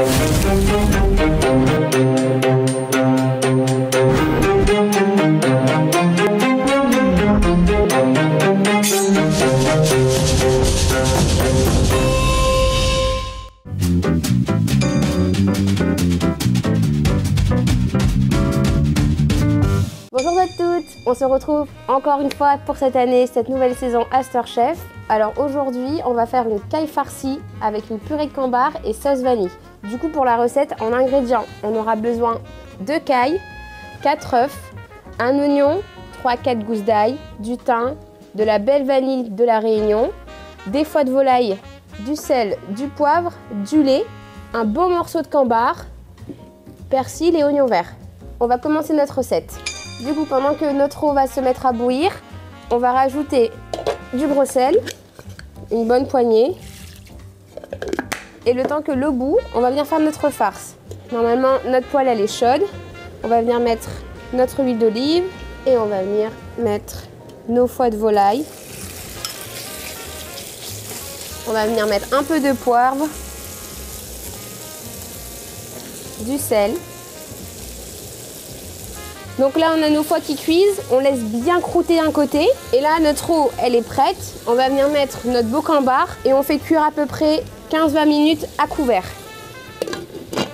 Bonjour à toutes, on se retrouve encore une fois pour cette année, cette nouvelle saison Aster-Chef. Alors aujourd'hui, on va faire une caille farcie avec une purée de camembert et sauce vanille. Du coup, pour la recette, en ingrédients, on aura besoin de caille, 4 œufs, un oignon, 3-4 gousses d'ail, du thym, de la belle vanille de la Réunion, des foies de volaille, du sel, du poivre, du lait, un beau morceau de camembert, persil et oignon vert. On va commencer notre recette. Du coup, pendant que notre eau va se mettre à bouillir, on va rajouter du gros sel, une bonne poignée. Et le temps que l'eau bout, on va venir faire notre farce. Normalement, notre poêle elle est chaude. On va venir mettre notre huile d'olive et on va venir mettre nos foies de volaille. On va venir mettre un peu de poivre, du sel. Donc là, on a nos foies qui cuisent, on laisse bien croûter d'un côté. Et là, notre eau, elle est prête. On va venir mettre notre beau camembert et on fait cuire à peu près 15-20 minutes à couvert.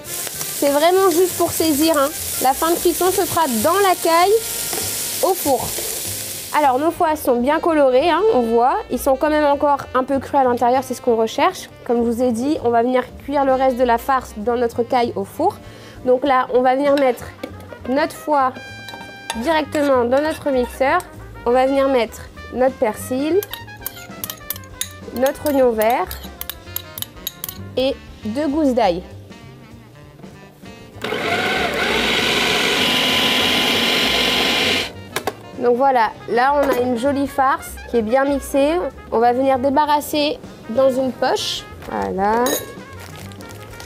C'est vraiment juste pour saisir, hein. La fin de cuisson se fera dans la caille au four. Alors, nos foies sont bien colorés, hein, on voit. Ils sont quand même encore un peu crus à l'intérieur, c'est ce qu'on recherche. Comme je vous ai dit, on va venir cuire le reste de la farce dans notre caille au four. Donc là, on va venir mettre notre foie directement dans notre mixeur. On va venir mettre notre persil, notre oignon vert et 2 gousses d'ail. Donc voilà, là on a une jolie farce qui est bien mixée. On va venir débarrasser dans une poche, voilà,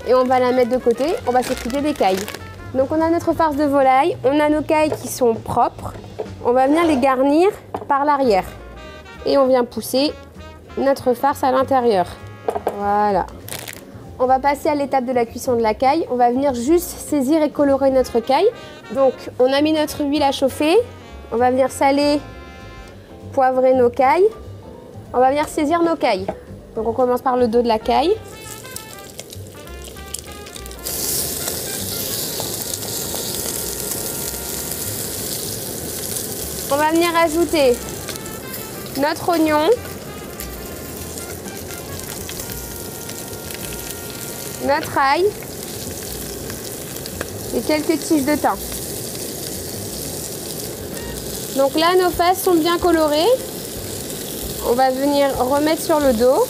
et on va la mettre de côté. On va s'occuper des cailles. Donc on a notre farce de volaille, on a nos cailles qui sont propres. On va venir les garnir par l'arrière. Et on vient pousser notre farce à l'intérieur. Voilà. On va passer à l'étape de la cuisson de la caille. On va venir juste saisir et colorer notre caille. Donc on a mis notre huile à chauffer. On va venir saler, poivrer nos cailles. On va venir saisir nos cailles. Donc on commence par le dos de la caille. On va venir ajouter notre oignon, notre ail et quelques tiges de thym. Donc là, nos faces sont bien colorées. On va venir remettre sur le dos.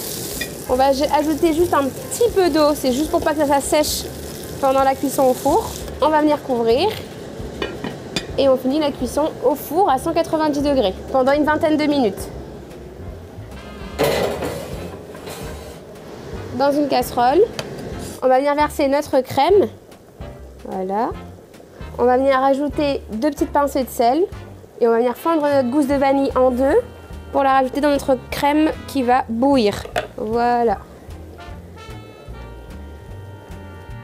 On va ajouter juste un petit peu d'eau, c'est juste pour pas que ça sèche pendant la cuisson au four. On va venir couvrir. Et on finit la cuisson au four à 190 degrés pendant une vingtaine de minutes. Dans une casserole, on va venir verser notre crème. Voilà. On va venir ajouter 2 petites pincées de sel. Et on va venir fendre notre gousse de vanille en 2 pour la rajouter dans notre crème qui va bouillir. Voilà.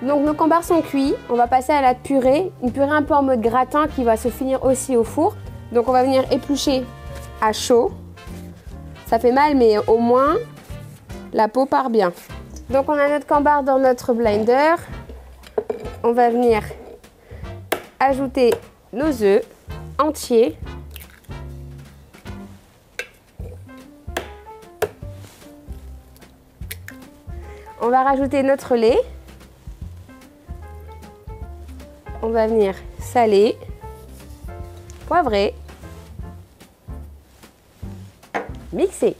Donc nos camemberts sont cuits, on va passer à la purée, une purée un peu en mode gratin qui va se finir aussi au four. Donc on va venir éplucher à chaud. Ça fait mal mais au moins la peau part bien. Donc on a notre camembert dans notre blender. On va venir ajouter nos œufs entiers. On va rajouter notre lait. On va venir saler, poivrer, mixer.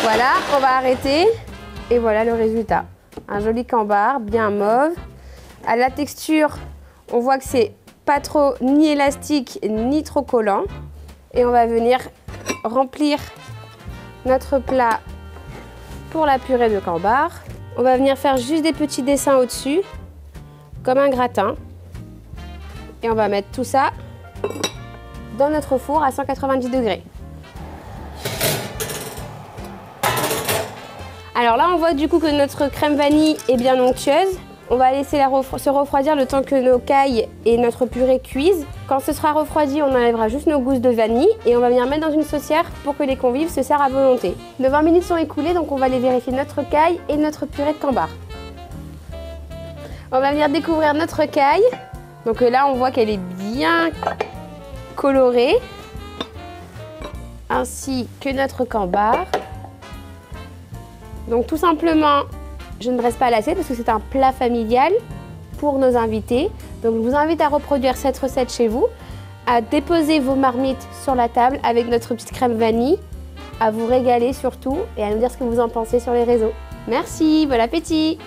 Voilà, on va arrêter et voilà le résultat. Un joli camembert bien mauve. À la texture, on voit que c'est pas trop ni élastique ni trop collant. Et on va venir remplir notre plat pour la purée de camembert. On va venir faire juste des petits dessins au-dessus, comme un gratin. Et on va mettre tout ça dans notre four à 190 degrés. Alors là, on voit du coup que notre crème vanille est bien onctueuse. On va laisser se refroidir le temps que nos cailles et notre purée cuisent. Quand ce sera refroidi, on enlèvera juste nos gousses de vanille et on va venir mettre dans une saucière pour que les convives se servent à volonté. Nos 20 minutes sont écoulées, donc on va aller vérifier notre caille et notre purée de cambar. On va venir découvrir notre caille. Donc là, on voit qu'elle est bien colorée, ainsi que notre cambar. Donc tout simplement, je ne reste pas lassée parce que c'est un plat familial pour nos invités. Donc je vous invite à reproduire cette recette chez vous, à déposer vos marmites sur la table avec notre petite crème vanille, à vous régaler surtout et à nous dire ce que vous en pensez sur les réseaux. Merci, bon appétit!